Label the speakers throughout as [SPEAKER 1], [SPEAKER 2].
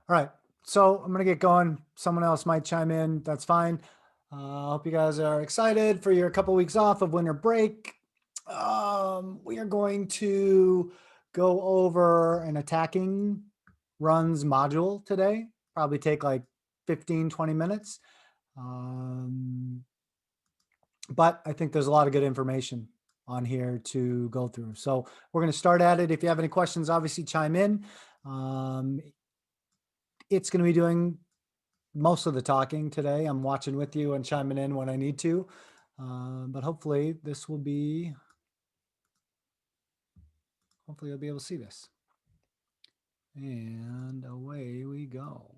[SPEAKER 1] All right, so I'm gonna get going. Someone else might chime in. That's fine. I hope you guys are excited for your couple weeks off of winter break. We are going to go over an attacking runs module today. Probably take like 15, 20 minutes. Um, but I think there's a lot of good information on here to go through. So we're going to start at it. If you have any questions, obviously chime in. Um, it's going to be doing most of the talking today. I'm watching with you and chiming in when I need to. But hopefully hopefully you'll be able to see this. And away we go.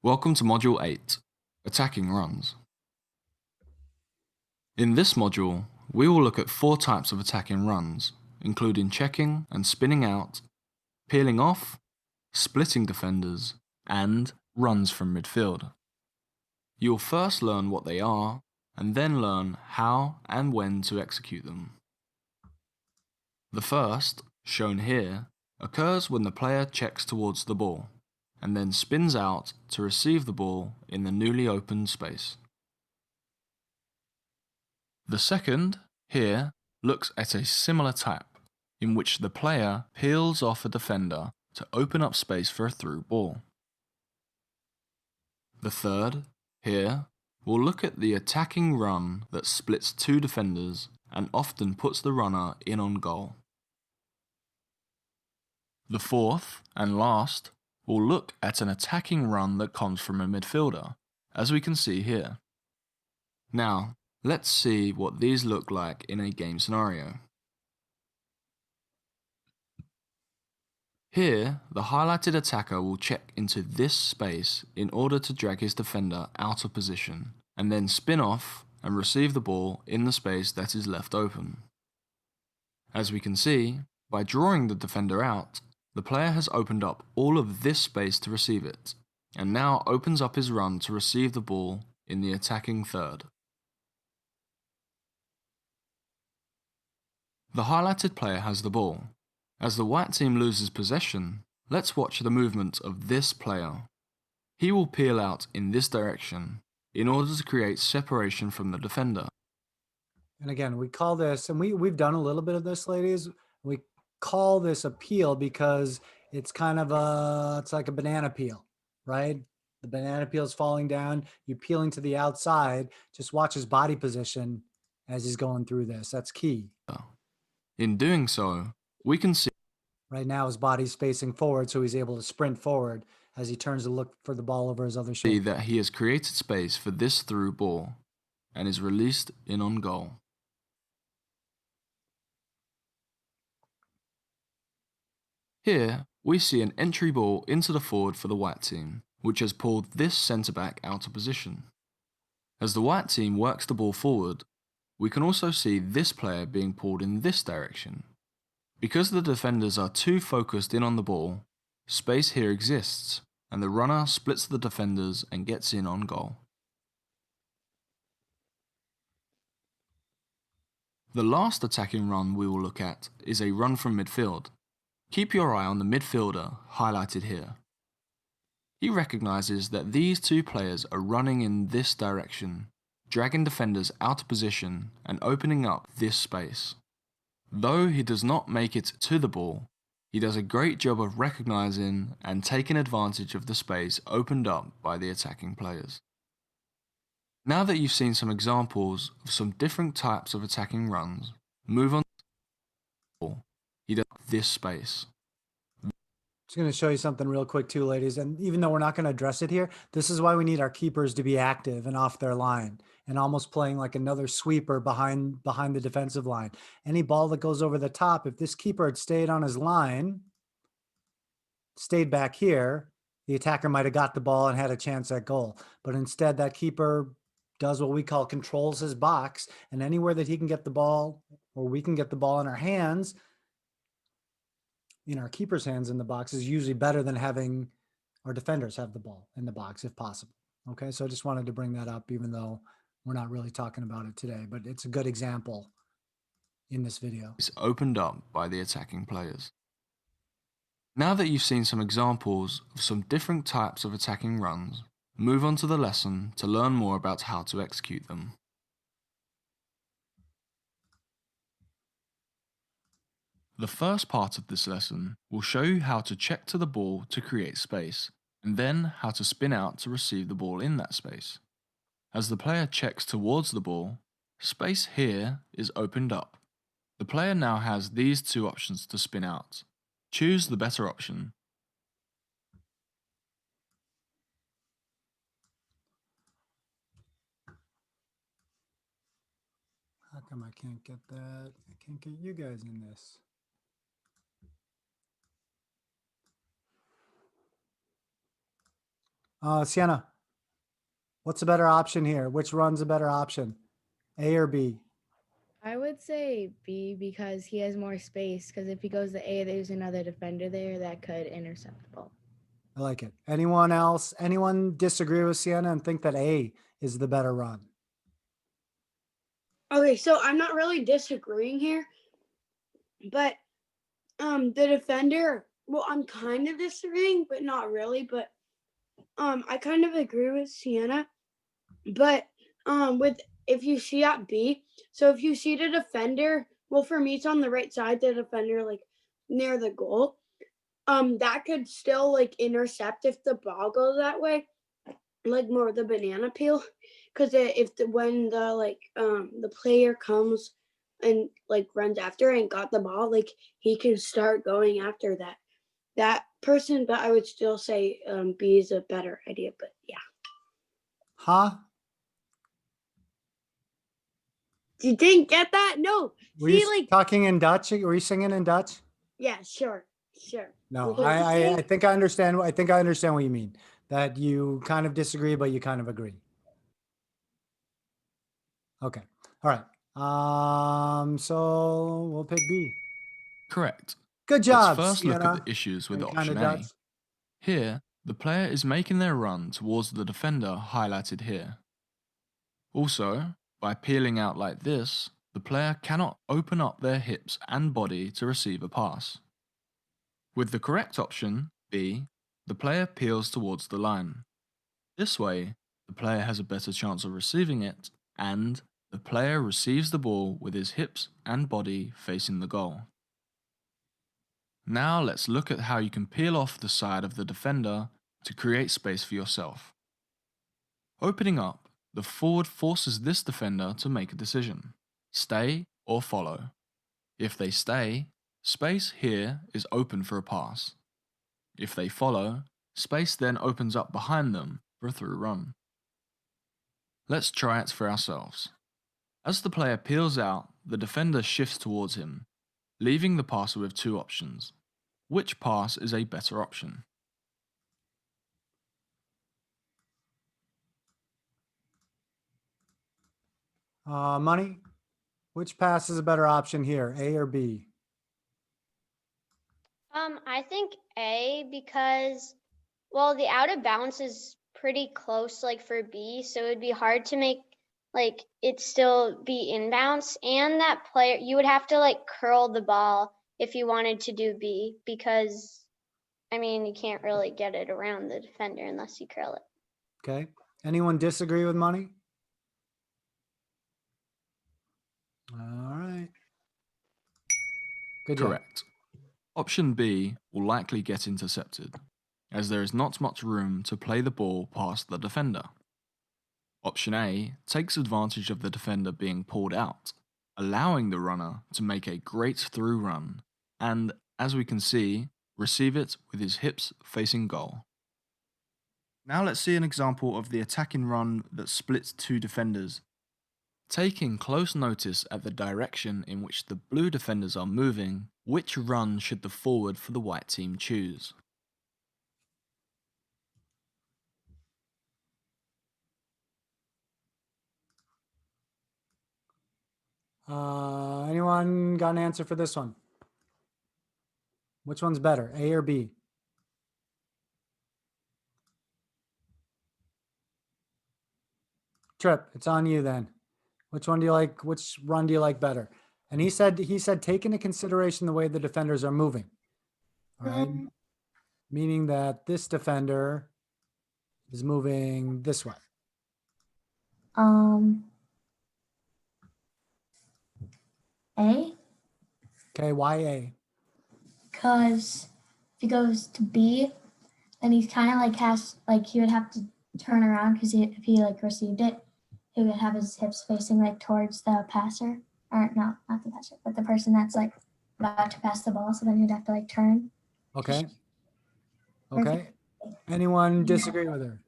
[SPEAKER 2] Welcome to Module 8, Attacking Runs. In this module, we will look at 4 types of attacking runs, including checking and spinning out, peeling off, splitting defenders, and runs from midfield. You'll first learn what they are, and then learn how and when to execute them. The first, shown here, occurs when the player checks towards the ball, and then spins out to receive the ball in the newly opened space. The second, here, looks at a similar type, in which the player peels off a defender to open up space for a through ball. The third, here, will look at the attacking run that splits 2 defenders and often puts the runner in on goal. The fourth, and last, will look at an attacking run that comes from a midfielder, as we can see here. Now, let's see what these look like in a game scenario. Here, the highlighted attacker will check into this space in order to drag his defender out of position, and then spin off and receive the ball in the space that is left open. As we can see, by drawing the defender out, the player has opened up all of this space to receive it, and now opens up his run to receive the ball in the attacking third. The highlighted player has the ball. As the white team loses possession, let's watch the movement of this player. He will peel out in this direction in order to create separation from the defender.
[SPEAKER 1] And again, we call this, and we've done a little bit of this, ladies. We call this a peel because it's kind of it's like a banana peel, right? The banana peel is falling down. You peeling to the outside. Just watch his body position as he's going through this. That's key.
[SPEAKER 2] In doing so, we can see
[SPEAKER 1] Right now, his body's facing forward, so he's able to sprint forward as he turns to look for the ball over his other shoulder.
[SPEAKER 2] that he has created space for this through ball and is released in on goal. Here, we see an entry ball into the forward for the white team, which has pulled this centre back out of position. As the white team works the ball forward, we can also see this player being pulled in this direction. Because the defenders are too focused in on the ball, space here exists, and the runner splits the defenders and gets in on goal. The last attacking run we will look at is a run from midfield. Keep your eye on the midfielder, highlighted here. He recognises that these 2 players are running in this direction, dragging defenders out of position and opening up this space. Though he does not make it to the ball, he does a great job of recognising and taking advantage of the space opened up by the attacking players. Now that you've seen some examples of some different types of attacking runs, move on to the ball. He does this space.
[SPEAKER 1] Just going to show you something real quick too, ladies. And even though we're not going to address it here, this is why we need our keepers to be active and off their line and almost playing like another sweeper behind the defensive line. Any ball that goes over the top, if this keeper had stayed on his line, stayed back here, the attacker might have got the ball and had a chance at goal. But instead, that keeper does what we call controls his box, and anywhere that he can get the ball or we can get the ball in our hands, in our keeper's hands in the box, is usually better than having our defenders have the ball in the box if possible. Okay, so I just wanted to bring that up, even though we're not really talking about it today, but it's a good example in this video.
[SPEAKER 2] is opened up by the attacking players. Now that you've seen some examples of some different types of attacking runs, move on to the lesson to learn more about how to execute them. The first part of this lesson will show you how to check to the ball to create space, and then how to spin out to receive the ball in that space. As the player checks towards the ball, space here is opened up. The player now has these two options to spin out. Choose the better option.
[SPEAKER 1] How come I can't get that? I can't get you guys in this. Sienna, what's a better option here? Which run's a better option? A or B?
[SPEAKER 3] I would say B because he has more space. Because if he goes to A, there's another defender there that could intercept the ball.
[SPEAKER 1] I like it. Anyone else? Anyone disagree with Sienna and think that A is the better run?
[SPEAKER 4] Okay, so I'm not really disagreeing here, but the defender, well, I'm kind of disagreeing, but not really. But I kind of agree with Sienna, but with if you see at B, so if you see the defender, well, for me it's on the right side, the defender like near the goal. That could still like intercept if the ball goes that way, like more the banana peel, because when the player comes and like runs after and got the ball, like he can start going after that person. But I would still say B is a better idea. But yeah,
[SPEAKER 1] Huh?
[SPEAKER 4] you didn't get that? No,
[SPEAKER 1] Were
[SPEAKER 4] see,
[SPEAKER 1] you
[SPEAKER 4] like
[SPEAKER 1] talking in Dutch? Were you singing in Dutch?
[SPEAKER 4] yeah, sure.
[SPEAKER 1] No,
[SPEAKER 4] Okay,
[SPEAKER 1] I think I understand. I think I understand what you mean. That you kind of disagree, but you kind of agree. Okay. All right. So we'll pick B.
[SPEAKER 2] Correct.
[SPEAKER 1] Good
[SPEAKER 2] Let's
[SPEAKER 1] job,
[SPEAKER 2] first look at
[SPEAKER 1] Sienna.
[SPEAKER 2] the issues with
[SPEAKER 1] Are you kind
[SPEAKER 2] option
[SPEAKER 1] of
[SPEAKER 2] A.
[SPEAKER 1] Dutch?
[SPEAKER 2] Here, the player is making their run towards the defender highlighted here. Also, by peeling out like this, the player cannot open up their hips and body to receive a pass. With the correct option, B, the player peels towards the line. This way, the player has a better chance of receiving it, and the player receives the ball with his hips and body facing the goal. Now let's look at how you can peel off the side of the defender to create space for yourself. Opening up, the forward forces this defender to make a decision: stay or follow. If they stay, space here is open for a pass. If they follow, space then opens up behind them for a through run. Let's try it for ourselves. As the player peels out, the defender shifts towards him, leaving the passer with two options. Which pass is a better option?
[SPEAKER 1] Money. Which pass is a better option here, A or B?
[SPEAKER 5] I think A because, well, the out of bounds is pretty close, like for B, so it'd be hard to make like it still be inbounds, and that player you would have to like curl the ball if you wanted to do B because, I mean, you can't really get it around the defender unless you curl it.
[SPEAKER 1] Okay. Anyone disagree with money? All right. Good job.
[SPEAKER 2] Correct. Option B will likely get intercepted, as there is not much room to play the ball past the defender. Option A takes advantage of the defender being pulled out, allowing the runner to make a great through run, and, as we can see, receive it with his hips facing goal. Now let's see an example of the attacking run that splits two defenders. Taking close notice at the direction in which the blue defenders are moving, which run should the forward for the white team choose?
[SPEAKER 1] Anyone got an answer for this one? Which one's better, A or B? Trip, it's on you then. Which one do you like? Which run do you like better? And he said take into consideration the way the defenders are moving. All right. Meaning that this defender is moving this way.
[SPEAKER 6] A,
[SPEAKER 1] Okay, why A?
[SPEAKER 6] because if he goes to B, then he's kind of like he would have to turn around because if he like received it, he would have his hips facing like towards the passer, or no, not the passer, but the person that's like about to pass the ball. So then he'd have to like turn.
[SPEAKER 1] Okay. Okay. Anyone disagree with her?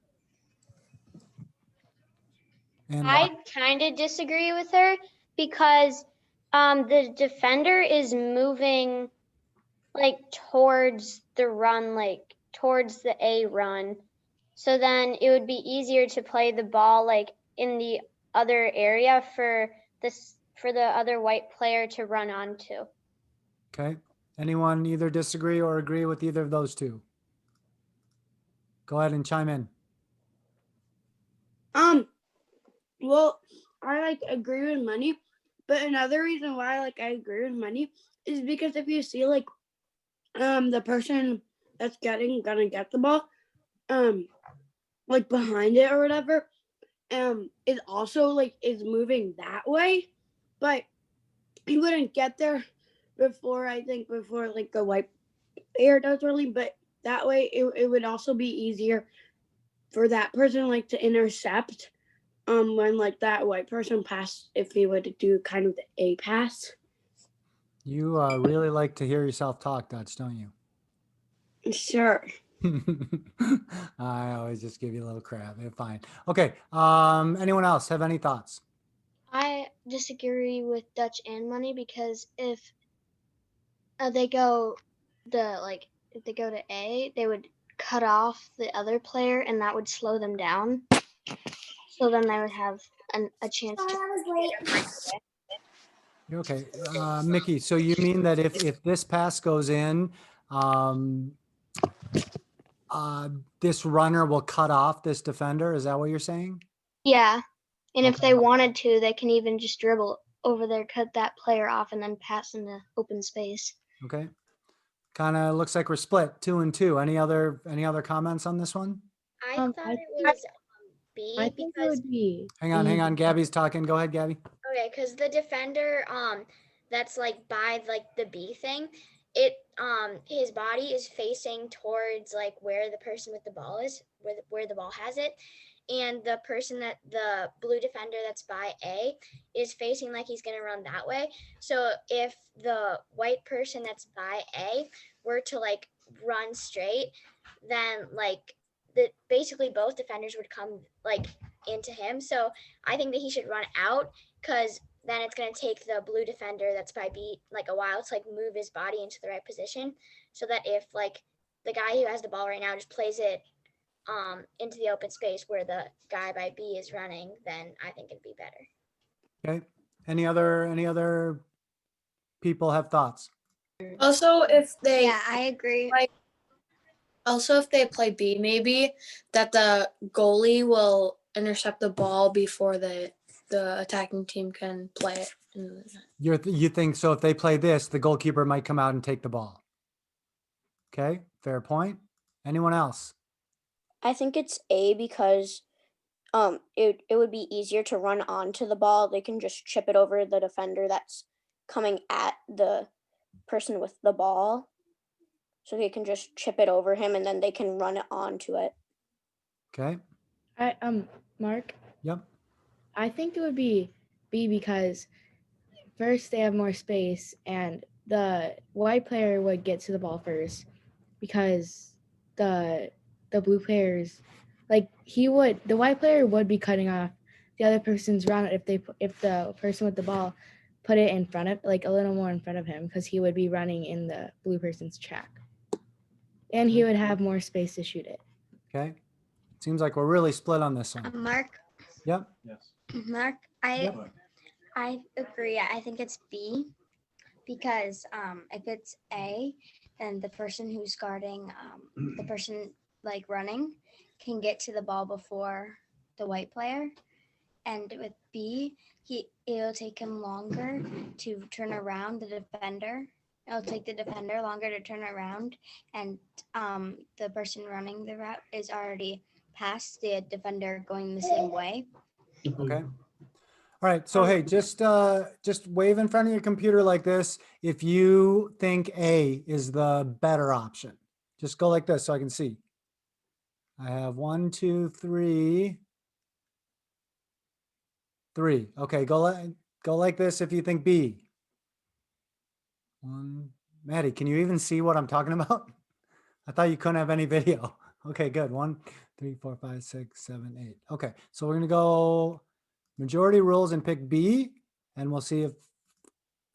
[SPEAKER 1] And why?
[SPEAKER 5] I kind of disagree with her because the defender is moving like towards the run, like towards the A run. So then it would be easier to play the ball like in the other area for the other white player to run onto.
[SPEAKER 1] Okay. Anyone either disagree or agree with either of those two? Go ahead and chime in.
[SPEAKER 4] Well, I like agree with money, but another reason why I agree with money is because if you see like the person that's gonna get the ball like behind it or whatever is also like is moving that way, but he wouldn't get there before like the white player does really, but that way it would also be easier for that person like to intercept when like that white person passed if he would do kind of the A pass.
[SPEAKER 1] You really like to hear yourself talk, Dutch, don't you?
[SPEAKER 4] Sure.
[SPEAKER 1] I always just give you a little crap. You're fine. Okay. Anyone else have any thoughts?
[SPEAKER 7] I disagree with Dutch and Money because if they go if they go to A, they would cut off the other player and that would slow them down. So then they would have a chance to.
[SPEAKER 1] You're okay. Mickey, so you mean that if this pass goes in, this runner will cut off this defender? Is that what you're saying?
[SPEAKER 7] Yeah. And if
[SPEAKER 1] Okay.
[SPEAKER 7] they wanted to, they can even just dribble over there, cut that player off, and then pass into open space.
[SPEAKER 1] Okay. Kind of looks like we're split 2 and 2. Any other comments on this one?
[SPEAKER 3] I
[SPEAKER 5] I thought
[SPEAKER 3] think-
[SPEAKER 5] it was B
[SPEAKER 3] I think it
[SPEAKER 5] because
[SPEAKER 3] would be.
[SPEAKER 1] Hang on.
[SPEAKER 3] B.
[SPEAKER 1] Gabby's talking. Go ahead, Gabby.
[SPEAKER 5] okay, because the defender that's like by like the B thing, his body is facing towards like where the person with the ball is, where the ball has it. And the blue defender that's by A is facing like he's gonna run that way. So if the white person that's by A were to like run straight, then like basically both defenders would come like into him. So I think that he should run out because then it's gonna take the blue defender that's by B like a while to like move his body into the right position. So that if like the guy who has the ball right now just plays it into the open space where the guy by B is running, then I think it'd be better.
[SPEAKER 1] Okay. Any other people have thoughts?
[SPEAKER 8] Also, if they
[SPEAKER 7] Yeah, I agree.
[SPEAKER 8] also if they play B, maybe that the goalie will intercept the ball before the attacking team can play it.
[SPEAKER 1] You think so? If they play this, the goalkeeper might come out and take the ball. Okay, fair point. Anyone else?
[SPEAKER 9] I think it's A because it would be easier to run onto the ball. They can just chip it over the defender that's coming at the person with the ball. So they can just chip it over him and then they can run it onto it.
[SPEAKER 1] Okay.
[SPEAKER 3] Mark,
[SPEAKER 1] Yep.
[SPEAKER 3] I think it would be B because first they have more space and the white player would get to the ball first because the blue players like the white player would be cutting off the other person's run if the person with the ball put it in front of like a little more in front of him because he would be running in the blue person's track and he would have more space to shoot it.
[SPEAKER 1] Okay. Seems like we're really split on this one.
[SPEAKER 7] Mark,
[SPEAKER 1] Yep.
[SPEAKER 7] Mark,
[SPEAKER 1] Yep.
[SPEAKER 7] I agree. I think it's B because if it's A, then the person who's guarding the person like running can get to the ball before the white player. And with B, it'll take him longer to turn around the defender. It'll take the defender longer to turn around, and the person running the route is already past the defender going the same way.
[SPEAKER 1] Okay. All right. So, hey, just wave in front of your computer like this if you think A is the better option. Just go like this so I can see. I have 1, 2, 3. 3. Okay, go like this if you think B. Maddie, can you even see what I'm talking about? I thought you couldn't have any video. Okay, good. 1, 3, 4, 5, 6, 7, 8. Okay, so we're gonna go majority rules and pick B, and we'll see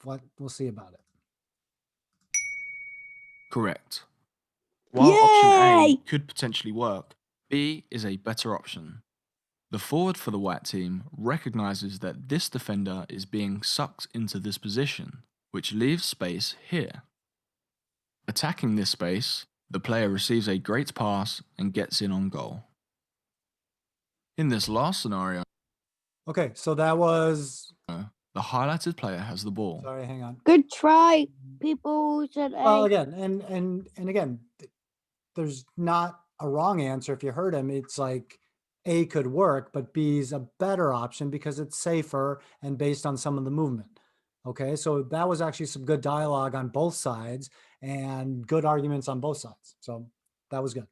[SPEAKER 1] what we'll see about it.
[SPEAKER 2] Correct. While option A
[SPEAKER 4] Yay!
[SPEAKER 2] could potentially work, B is a better option. The forward for the white team recognizes that this defender is being sucked into this position, which leaves space here. Attacking this space, the player receives a great pass and gets in on goal. In this last scenario,
[SPEAKER 1] Okay, so that was,
[SPEAKER 2] the highlighted player has the ball.
[SPEAKER 1] sorry, hang on.
[SPEAKER 4] Good try, people who said
[SPEAKER 1] Well,
[SPEAKER 4] A.
[SPEAKER 1] again, and again, there's not a wrong answer. If you heard him, it's like A could work, but B is a better option because it's safer and based on some of the movement. Okay, so that was actually some good dialogue on both sides and good arguments on both sides. So that was good.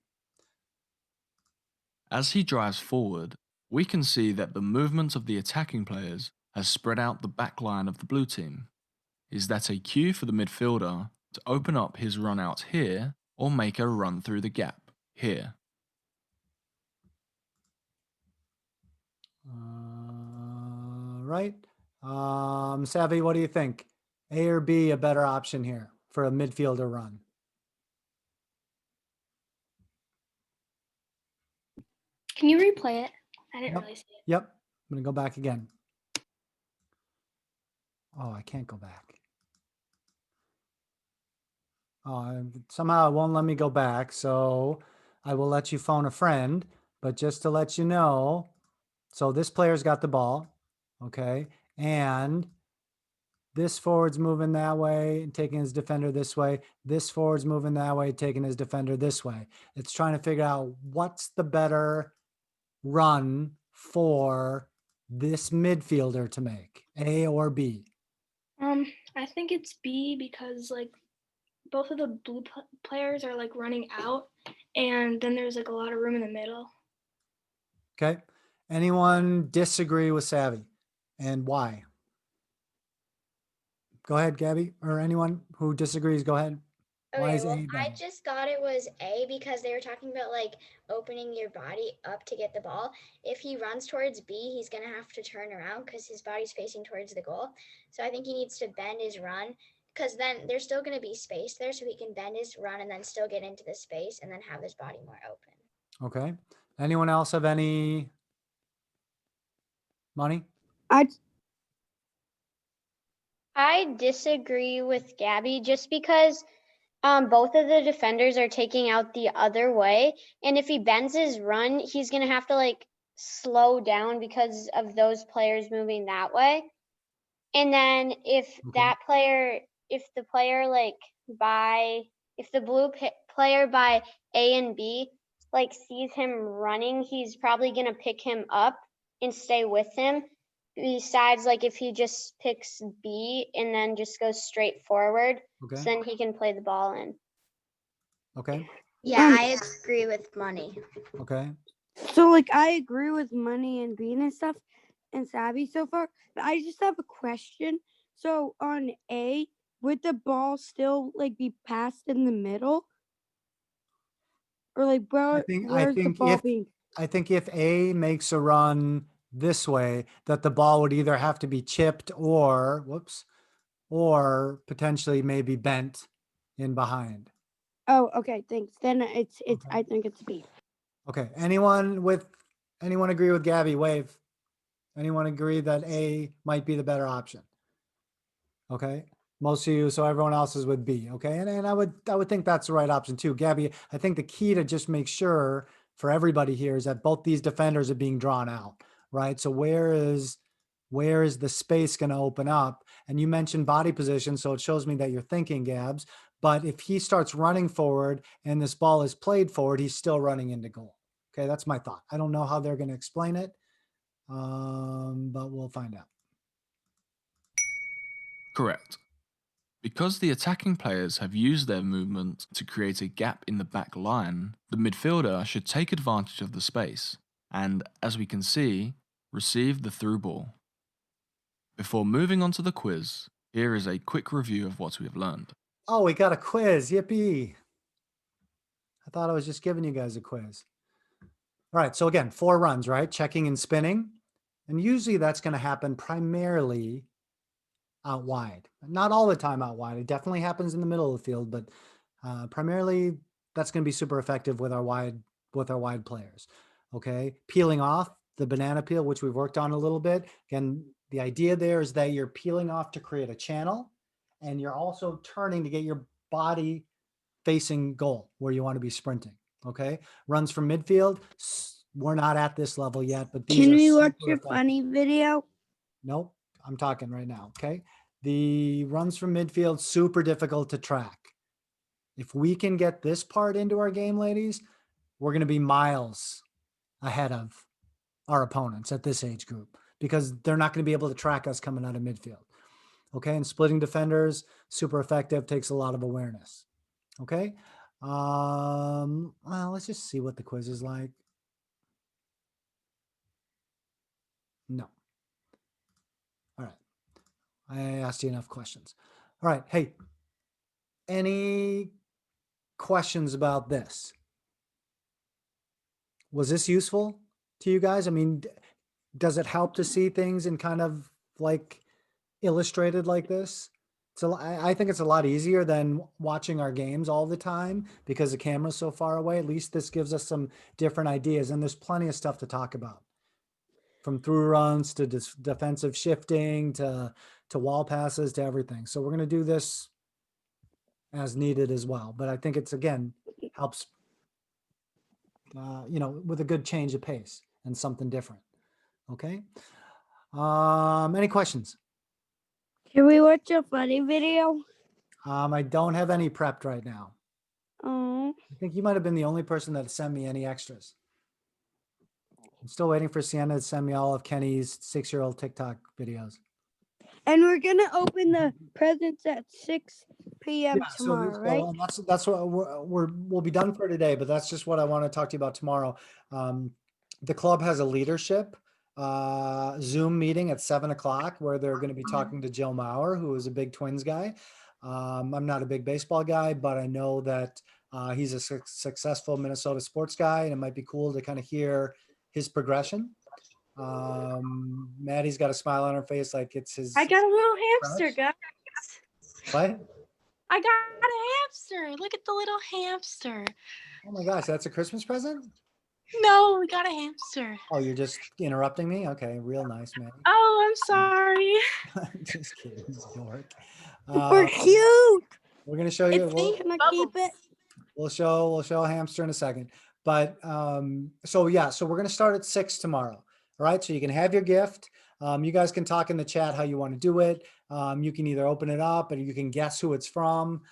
[SPEAKER 2] As he drives forward, we can see that the movement of the attacking players has spread out the back line of the blue team. Is that a cue for the midfielder to open up his run out here or make a run through the gap here?
[SPEAKER 1] Right. Savvy, what do you think? A or B a better option here for a midfielder run?
[SPEAKER 6] Can you replay it? I didn't
[SPEAKER 1] Yep.
[SPEAKER 6] really see it.
[SPEAKER 1] Yep. I'm going to go back again. Oh, I can't go back. Somehow it won't let me go back. So I will let you phone a friend, but just to let you know, so this player's got the ball. Okay. And this forward's moving that way and taking his defender this way. This forward's moving that way, taking his defender this way. It's trying to figure out what's the better run for this midfielder to make, A or B.
[SPEAKER 6] I think it's B because like both of the blue players are like running out, and then there's like a lot of room in the middle.
[SPEAKER 1] Okay. Anyone disagree with Savvy, and why? Go ahead, Gabby, or anyone who disagrees, go ahead. Why
[SPEAKER 10] Okay,
[SPEAKER 1] is
[SPEAKER 10] well,
[SPEAKER 1] A
[SPEAKER 10] I
[SPEAKER 1] better?
[SPEAKER 10] just thought it was A because they were talking about like opening your body up to get the ball. If he runs towards B, he's going to have to turn around because his body's facing towards the goal. So I think he needs to bend his run because then there's still going to be space there so he can bend his run and then still get into the space and then have his body more open.
[SPEAKER 1] Okay. Anyone else have any money?
[SPEAKER 5] I disagree with Gabby just because both of the defenders are taking out the other way. And if he bends his run, he's going to have to like slow down because of those players moving that way. And then if the blue player by A and B like sees him running, he's probably going to pick him up and stay with him. Besides, like if he just picks B and then just goes straight forward,
[SPEAKER 1] Okay.
[SPEAKER 5] so then he can play the ball in.
[SPEAKER 1] Okay.
[SPEAKER 10] Yeah, I agree with Money.
[SPEAKER 1] Okay.
[SPEAKER 4] So like I agree with Money and Bean and stuff and Savvy so far, but I just have a question. So on A, would the ball still like be passed in the middle? Or like where's the ball being?
[SPEAKER 1] I think if A makes a run this way, that the ball would either have to be chipped or or potentially maybe bent in behind.
[SPEAKER 4] Oh, okay, thanks. Then it's
[SPEAKER 1] Okay.
[SPEAKER 4] I think it's B.
[SPEAKER 1] Okay. Anyone agree with Gabby? Wave. Anyone agree that A might be the better option? Okay. Most of you, so everyone else is with B. Okay. And I would think that's the right option too. Gabby, I think the key to just make sure for everybody here is that both these defenders are being drawn out. right? So where is the space going to open up? And you mentioned body position, so it shows me that you're thinking, Gabs. But if he starts running forward and this ball is played forward, he's still running into goal. Okay, that's my thought. I don't know how they're going to explain it, but we'll find out.
[SPEAKER 2] Correct. Because the attacking players have used their movement to create a gap in the back line, the midfielder should take advantage of the space and, as we can see, receive the through ball. Before moving on to the quiz, here is a quick review of what we have learned.
[SPEAKER 1] Oh, we got a quiz. Yippee. I thought I was just giving you guys a quiz. All right. So again, 4 runs, right? Checking and spinning. And usually that's going to happen primarily out wide. Not all the time out wide. It definitely happens in the middle of the field, but primarily that's going to be super effective with our wide players. Okay. Peeling off the banana peel, which we've worked on a little bit. Again, the idea there is that you're peeling off to create a channel, and you're also turning to get your body facing goal where you want to be sprinting. Okay. Runs from midfield. We're not at this level yet, but these
[SPEAKER 4] Can
[SPEAKER 1] are
[SPEAKER 4] we watch
[SPEAKER 1] super
[SPEAKER 4] your
[SPEAKER 1] effective.
[SPEAKER 4] funny video?
[SPEAKER 1] Nope. I'm talking right now. Okay. The runs from midfield, super difficult to track. If we can get this part into our game, ladies, we're going to be miles ahead of our opponents at this age group, because they're not going to be able to track us coming out of midfield. Okay. And splitting defenders, super effective, takes a lot of awareness. Okay. Well, let's just see what the quiz is like. No. All right. I asked you enough questions. All right. Hey, any questions about this? Was this useful to you guys? I mean, does it help to see things in kind of like illustrated like this? So I think it's a lot easier than watching our games all the time because the camera's so far away. At least this gives us some different ideas, and there's plenty of stuff to talk about, from through runs to defensive shifting to wall passes to everything. So we're going to do this as needed as well. But I think it's, again, helps, with a good change of pace and something different. Okay. Any questions?
[SPEAKER 4] Can we watch a funny video?
[SPEAKER 1] I don't have any prepped right now.
[SPEAKER 4] Oh.
[SPEAKER 1] I think you might have been the only person that sent me any extras. I'm still waiting for Sienna to send me all of Kenny's 6-year-old TikTok videos.
[SPEAKER 4] And we're gonna open the presents at 6 p.m.
[SPEAKER 1] Yeah,
[SPEAKER 4] tomorrow, right?
[SPEAKER 1] and that's what we'll be done for today, but that's just what I want to talk to you about tomorrow. The club has a leadership Zoom meeting at 7 o'clock where they're going to be talking to Joe Mauer, who is a big Twins guy. I'm not a big baseball guy, but I know that he's a successful Minnesota sports guy, and it might be cool to kind of hear his progression. Maddie's got a smile on her face like it's his.
[SPEAKER 11] I got a little hamster, guys.
[SPEAKER 1] What?
[SPEAKER 11] I got a hamster. Look at the little hamster.
[SPEAKER 1] Oh my gosh, that's a Christmas present?
[SPEAKER 11] No, we got a hamster.
[SPEAKER 1] Oh, you're just interrupting me? Okay, real nice, man.
[SPEAKER 11] Oh, I'm sorry.
[SPEAKER 1] Just kidding, dork.
[SPEAKER 4] We're cute.
[SPEAKER 1] We're gonna show you.
[SPEAKER 4] Can I keep it?
[SPEAKER 1] We'll show a hamster in a second. But so we're gonna start at 6 tomorrow. All right, so you can have your gift. You guys can talk in the chat how you want to do it. You can either open it up, or you can guess who it's from.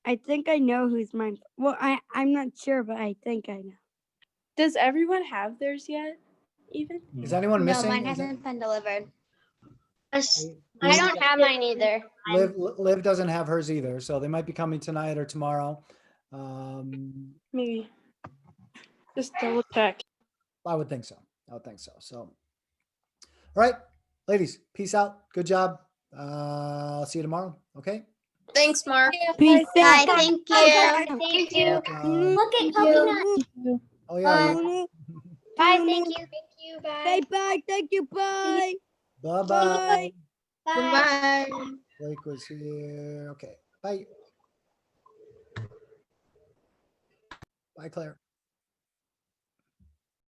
[SPEAKER 4] I think I know who's mine. Well, I'm not sure, but I think I know.
[SPEAKER 11] Does everyone have theirs yet? Even?
[SPEAKER 1] Is anyone
[SPEAKER 10] No,
[SPEAKER 1] missing?
[SPEAKER 10] mine hasn't been delivered.
[SPEAKER 5] I don't have mine either.
[SPEAKER 1] Liv doesn't have hers either, so they might be coming tonight or tomorrow.
[SPEAKER 11] Maybe. Just double check.
[SPEAKER 1] I would think so. So, all right, ladies, peace out. Good job. I'll see you tomorrow. Okay.
[SPEAKER 8] Thanks, Mark.
[SPEAKER 4] Peace
[SPEAKER 10] Bye.
[SPEAKER 4] out.
[SPEAKER 10] Thank you.
[SPEAKER 5] Thank you.
[SPEAKER 10] Look at coconut.
[SPEAKER 1] Oh yeah.
[SPEAKER 10] Bye. Thank you. Thank you.
[SPEAKER 4] Say
[SPEAKER 10] Bye.
[SPEAKER 4] bye. Thank you. Bye.
[SPEAKER 1] Bye
[SPEAKER 4] Bye.
[SPEAKER 1] bye.
[SPEAKER 10] Bye.
[SPEAKER 1] Blake was here. Okay. Bye. Bye, Claire.